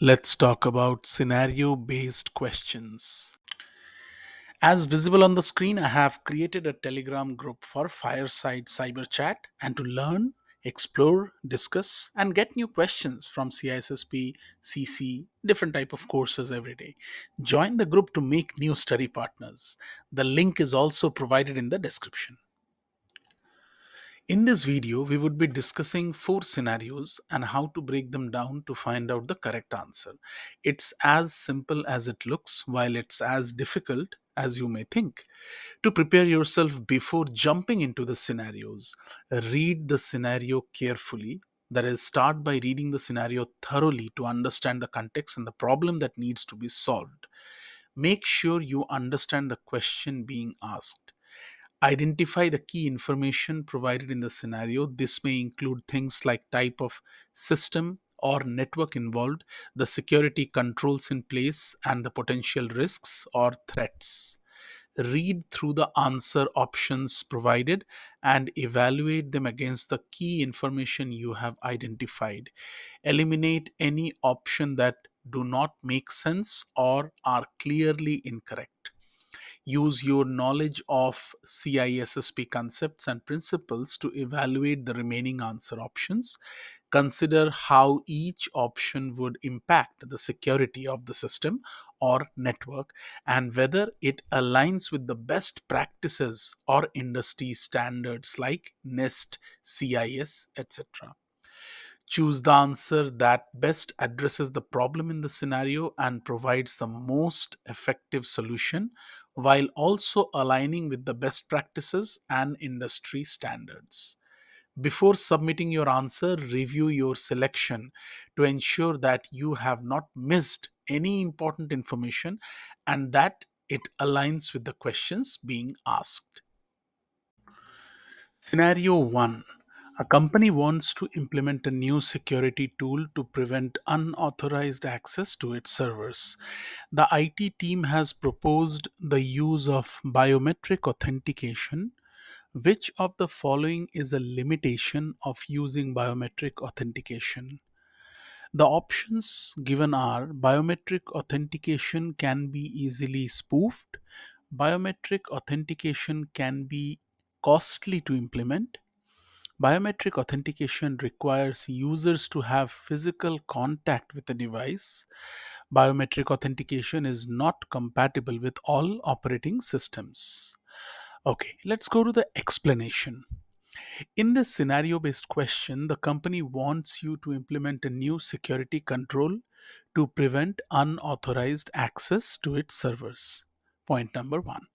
Let's talk about scenario based questions. As visible on the screen, I have created a Telegram group for Fireside Cyber Chat and to learn, explore, discuss, and get new questions from CISSP, CC, different type of courses every day. Join the group to make new study partners. The link is also provided in the description. In this video, we would be discussing four scenarios and how to break them down to find out the correct answer. It's as simple as it looks, while it's as difficult as you may think. To prepare yourself before jumping into the scenarios, read the scenario carefully. That is, start by reading the scenario thoroughly to understand the context and the problem that needs to be solved. Make sure you understand the question being asked. Identify the key information provided in the scenario. This may include things like type of system or network involved, the security controls in place, and the potential risks or threats. Read through the answer options provided and evaluate them against the key information you have identified. Eliminate any option that do not make sense or are clearly incorrect. Use your knowledge of CISSP concepts and principles to evaluate the remaining answer options. Consider how each option would impact the security of the system or network and whether it aligns with the best practices or industry standards like NIST, CIS, etc. Choose the answer that best addresses the problem in the scenario and provides the most effective solution while also aligning with the best practices and industry standards. Before submitting your answer, review your selection to ensure that you have not missed any important information and that it aligns with the questions being asked. Scenario 1. A company wants to implement a new security tool to prevent unauthorized access to its servers. The IT team has proposed the use of biometric authentication. Which of the following is a limitation of using biometric authentication? The options given are biometric authentication can be easily spoofed, biometric authentication can be costly to implement, biometric authentication requires users to have physical contact with the device. Biometric authentication is not compatible with all operating systems. Okay, let's go to the explanation. In this scenario based question, the company wants you to implement a new security control to prevent unauthorized access to its servers. Point number one.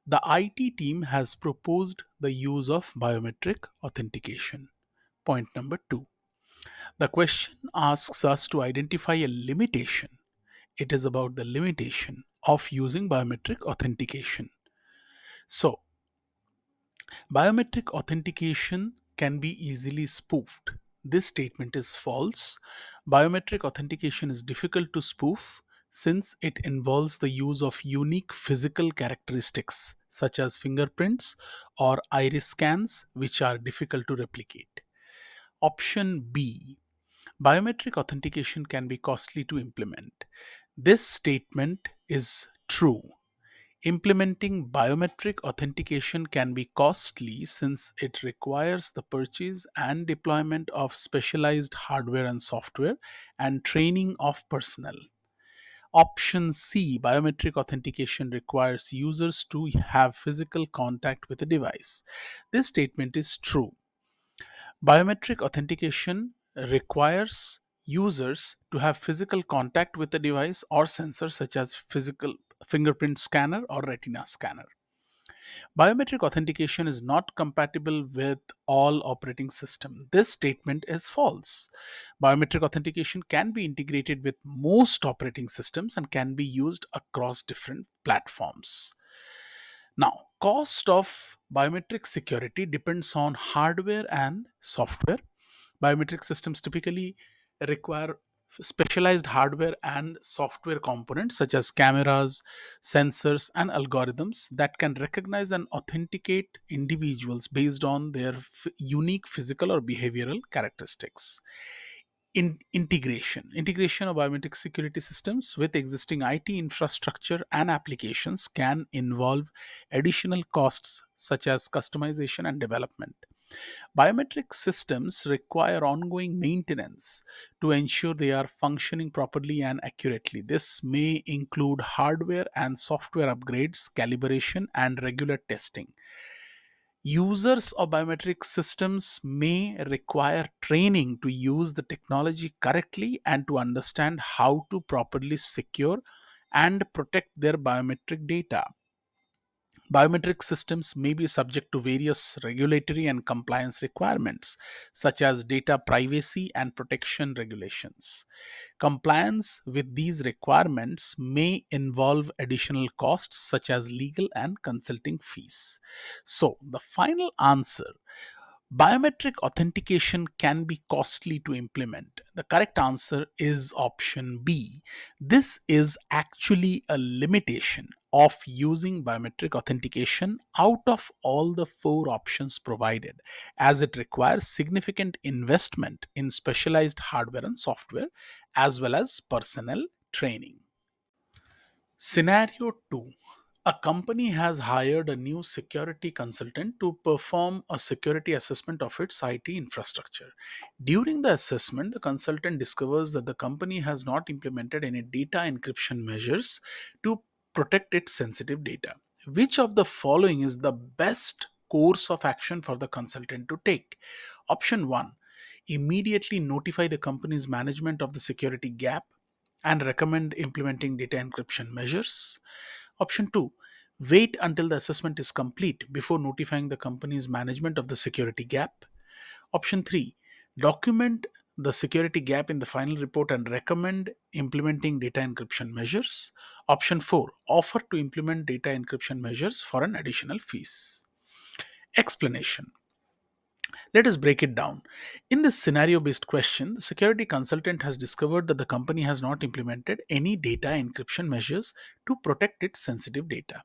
The IT team has proposed the use of biometric authentication. Point number two. The question asks us to identify a limitation. It is about the limitation of using biometric authentication. So, biometric authentication can be easily spoofed. This statement is false. Biometric authentication is difficult to spoof since it involves the use of unique physical characteristics such as fingerprints or iris scans, which are difficult to replicate. Option B. Biometric authentication can be costly to implement. This statement is true. Implementing biometric authentication can be costly since it requires the purchase and deployment of specialized hardware and software and training of personnel. Option C. Biometric authentication requires users to have physical contact with the device. This statement is true. Biometric authentication requires users to have physical contact with the device or sensor, such as physical fingerprint scanner or retina scanner. Biometric authentication is not compatible with all operating systems. This statement is false. Biometric authentication can be integrated with most operating systems and can be used across different platforms. Now, cost of biometric security depends on hardware and software. Biometric systems typically require specialized hardware and software components such as cameras, sensors, and algorithms that can recognize and authenticate individuals based on their unique physical or behavioral characteristics. Integration of biometric security systems with existing IT infrastructure and applications can involve additional costs such as customization and development. Biometric systems require ongoing maintenance to ensure they are functioning properly and accurately. This may include hardware and software upgrades, calibration, and regular testing. Users of biometric systems may require training to use the technology correctly and to understand how to properly secure and protect their biometric data. Biometric systems may be subject to various regulatory and compliance requirements, such as data privacy and protection regulations. Compliance with these requirements may involve additional costs, such as legal and consulting fees. So, the final answer: biometric authentication can be costly to implement. The correct answer is option B. This is actually a limitation of using biometric authentication out of all the four options provided, as it requires significant investment in specialized hardware and software, as well as personnel training. Scenario 2: a company has hired a new security consultant to perform a security assessment of its IT infrastructure. During the assessment, the consultant discovers that the company has not implemented any data encryption measures to protect its sensitive data. Which of the following is the best course of action for the consultant to take? Option 1: immediately notify the company's management of the security gap and recommend implementing data encryption measures. Option 2: wait until the assessment is complete before notifying the company's management of the security gap. Option 3: document the security gap in the final report and recommend implementing data encryption measures. Option 4: offer to implement data encryption measures for an additional fees. Explanation: let us break it down. In this scenario based question, the security consultant has discovered that the company has not implemented any data encryption measures to protect its sensitive data.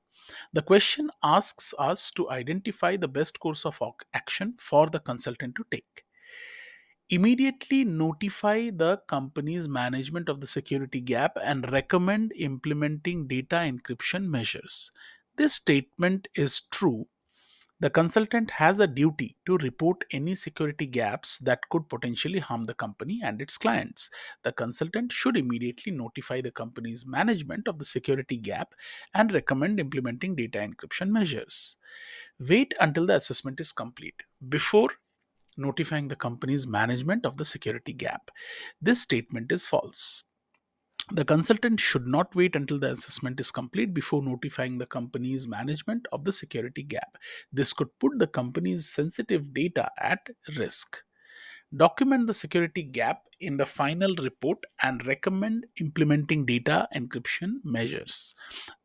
The question asks us to identify the best course of action for the consultant to take. Immediately notify the company's management of the security gap and recommend implementing data encryption measures. This statement is true. The consultant has a duty to report any security gaps that could potentially harm the company and its clients. The consultant should immediately notify the company's management of the security gap and recommend implementing data encryption measures. Wait until the assessment is complete before notifying the company's management of the security gap. This statement is false. The consultant should not wait until the assessment is complete before notifying the company's management of the security gap. This could put the company's sensitive data at risk. Document the security gap in the final report and recommend implementing data encryption measures.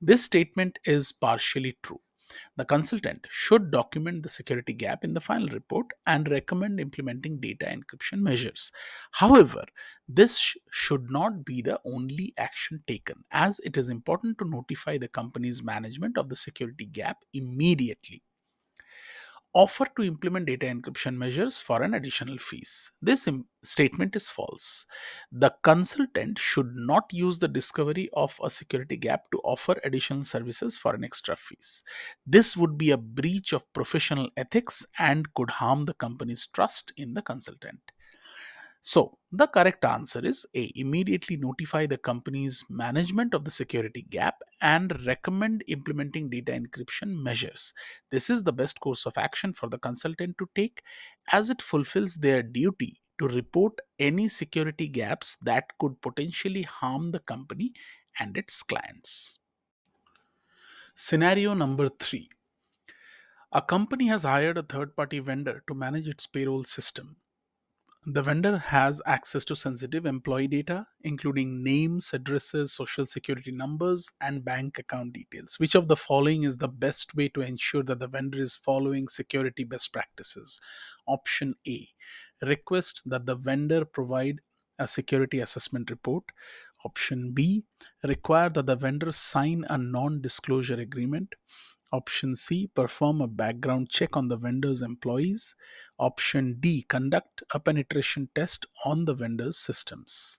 This statement is partially true. The consultant should document the security gap in the final report and recommend implementing data encryption measures. However, this should not be the only action taken, as it is important to notify the company's management of the security gap immediately. Offer to implement data encryption measures for an additional fees. This statement is false. The consultant should not use the discovery of a security gap to offer additional services for an extra fees. This would be a breach of professional ethics and could harm the company's trust in the consultant. So, the correct answer is A. Immediately notify the company's management of the security gap and recommend implementing data encryption measures. This is the best course of action for the consultant to take, as it fulfills their duty to report any security gaps that could potentially harm the company and its clients. Scenario number 3: a company has hired a third party vendor to manage its payroll system. The vendor has access to sensitive employee data, including names, addresses, social security numbers, and bank account details. Which of the following is the best way to ensure that the vendor is following security best practices? Option A: request that the vendor provide a security assessment report. Option B: require that the vendor sign a non disclosure agreement. Option C, perform a background check on the vendor's employees. Option D, conduct a penetration test on the vendor's systems.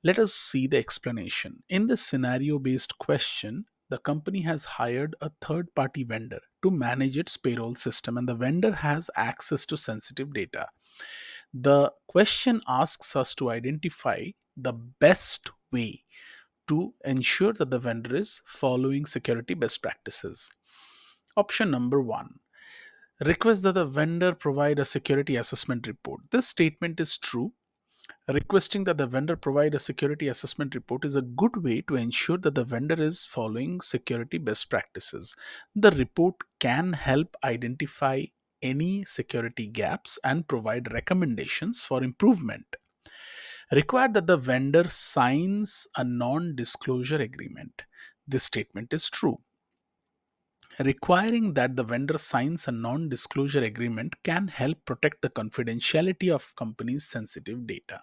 Let us see the explanation. In the scenario based question, the company has hired a third party vendor to manage its payroll system, and the vendor has access to sensitive data. The question asks us to identify the best way to ensure that the vendor is following security best practices. Option number one, request that the vendor provide a security assessment report. This statement is true. Requesting that the vendor provide a security assessment report is a good way to ensure that the vendor is following security best practices. The report can help identify any security gaps and provide recommendations for improvement. Require that the vendor signs a non disclosure agreement. This statement is true. Requiring that the vendor signs a non disclosure agreement can help protect the confidentiality of company's sensitive data.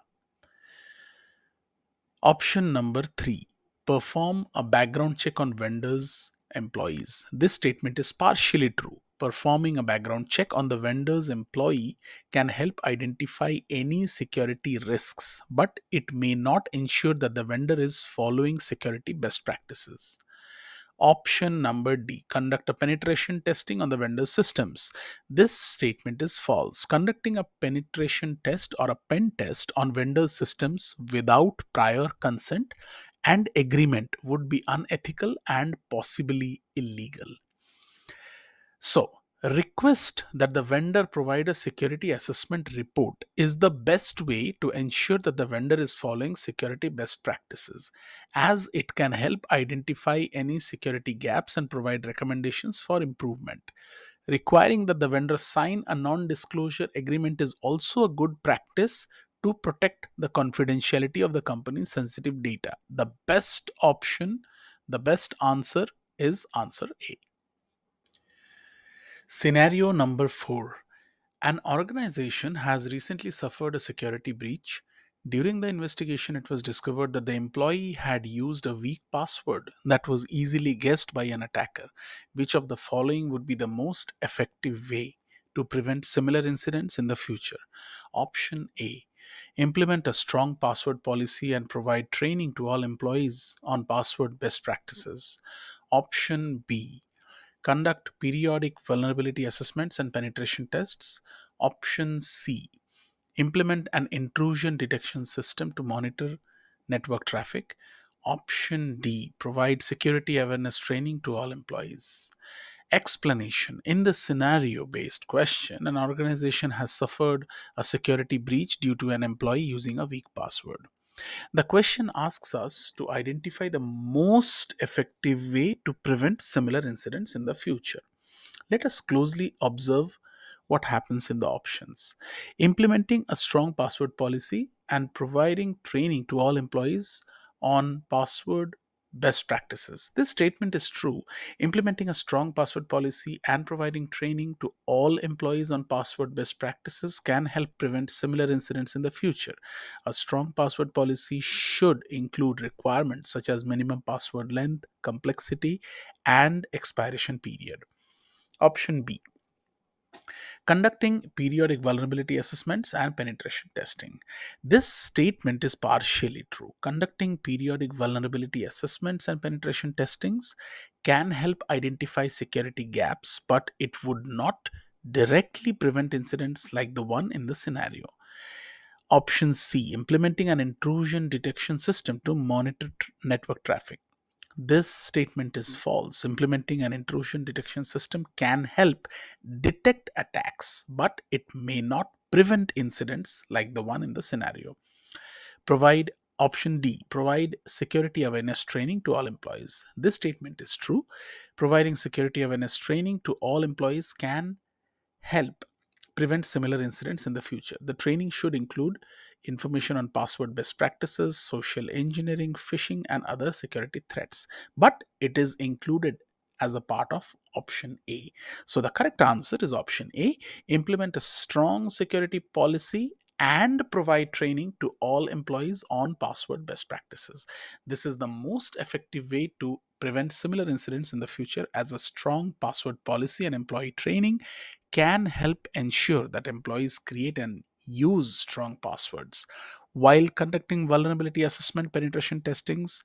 Option number three, perform a background check on vendors' employees. This statement is partially true. Performing a background check on the vendor's employee can help identify any security risks, but it may not ensure that the vendor is following security best practices. Option number D, conduct a penetration testing on the vendor systems. This statement is false. Conducting a penetration test or a pen test on vendor systems without prior consent and agreement would be unethical and possibly illegal. So, request that the vendor provide a security assessment report is the best way to ensure that the vendor is following security best practices, as it can help identify any security gaps and provide recommendations for improvement. Requiring that the vendor sign a non disclosure agreement is also a good practice to protect the confidentiality of the company's sensitive data. The best option, the best answer is answer A. Scenario number four. An organization has recently suffered a security breach. During the investigation, it was discovered that the employee had used a weak password that was easily guessed by an attacker. Which of the following would be the most effective way to prevent similar incidents in the future? Option A, implement a strong password policy and provide training to all employees on password best practices. Option B, conduct periodic vulnerability assessments and penetration tests. Option C, implement an intrusion detection system to monitor network traffic. Option D, provide security awareness training to all employees. Explanation. In the scenario based question, an organization has suffered a security breach due to an employee using a weak password. The question asks us to identify the most effective way to prevent similar incidents in the future. Let us closely observe what happens in the options. Implementing a strong password policy and providing training to all employees on password best practices. This statement is true. Implementing a strong password policy and providing training to all employees on password best practices can help prevent similar incidents in the future. A strong password policy should include requirements such as minimum password length, complexity, and expiration period. Option B, conducting periodic vulnerability assessments and penetration testing. This statement is partially true. Conducting periodic vulnerability assessments and penetration testings can help identify security gaps, but it would not directly prevent incidents like the one in the scenario. Option C, implementing an intrusion detection system to monitor network traffic. This statement is false. Implementing an intrusion detection system can help detect attacks, but it may not prevent incidents like the one in the scenario. Provide Option D, provide security awareness training to all employees. This statement is true. Providing security awareness training to all employees can help prevent similar incidents in the future. The training should include information on password best practices, social engineering, phishing, and other security threats. But it is included as a part of option A. So the correct answer is option A, implement a strong security policy and provide training to all employees on password best practices. This is the most effective way to prevent similar incidents in the future, as a strong password policy and employee training can help ensure that employees create and use strong passwords. While conducting vulnerability assessment penetration testings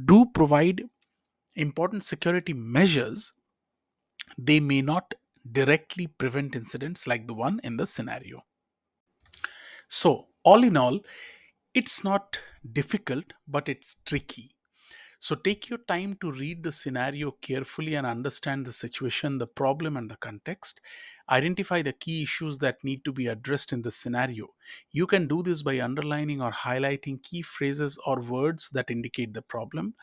do provide important security measures, they may not directly prevent incidents like the one in the scenario. So, all in all, it's not difficult, but it's tricky. So, take your time to read the scenario carefully and understand the situation, the problem, and the context. Identify the key issues that need to be addressed in the scenario. You can do this by underlining or highlighting key phrases or words that indicate the problem.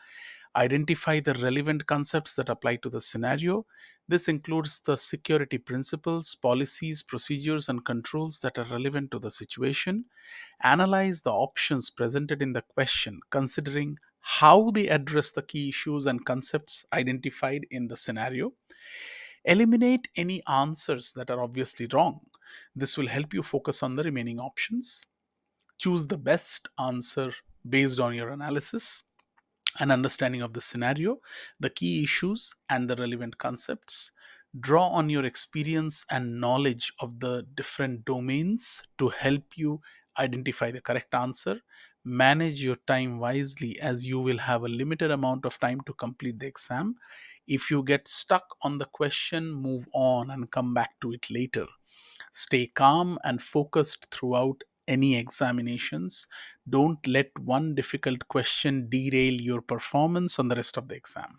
Identify the relevant concepts that apply to the scenario. This includes the security principles, policies, procedures, and controls that are relevant to the situation. Analyze the options presented in the question, considering how they address the key issues and concepts identified in the scenario. Eliminate any answers that are obviously wrong. This will help you focus on the remaining options. Choose the best answer based on your analysis and understanding of the scenario, the key issues, and the relevant concepts. Draw on your experience and knowledge of the different domains to help you identify the correct answer. Manage your time wisely, as you will have a limited amount of time to complete the exam. If you get stuck on the question, move on and come back to it later. Stay calm and focused throughout any examinations. Don't let one difficult question derail your performance on the rest of the exam.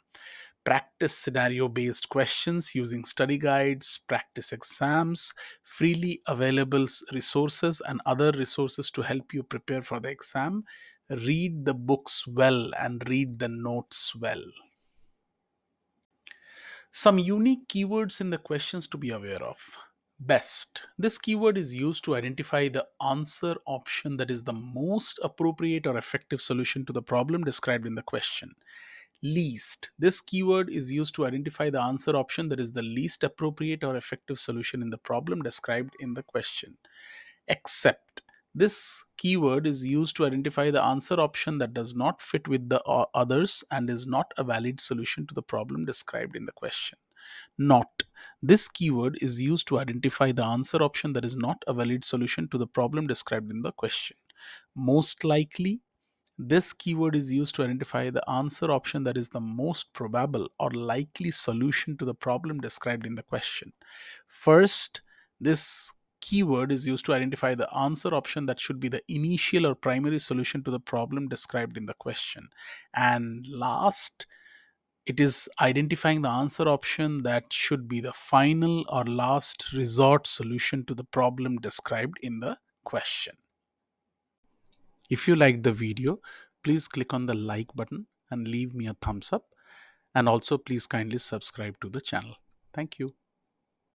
Practice scenario based questions using study guides, practice exams, freely available resources, and other resources to help you prepare for the exam. Read the books well and read the notes well. Some unique keywords in the questions to be aware of. Best. This keyword is used to identify the answer option that is the most appropriate or effective solution to the problem described in the question. Least. This keyword is used to identify the answer option that is the least appropriate or effective solution in the problem described in the question. Except. This keyword is used to identify the answer option that does not fit with the others and is not a valid solution to the problem described in the question. Not. This keyword is used to identify the answer option that is not a valid solution to the problem described in the question. Most likely. This keyword is used to identify the answer option that is the most probable or likely solution to the problem described in the question. First, this keyword is used to identify the answer option that should be the initial or primary solution to the problem described in the question. And last, it is identifying the answer option that should be the final or last resort solution to the problem described in the question. If you liked the video, please click on the like button and leave me a thumbs up. And also, please kindly subscribe to the channel. Thank you.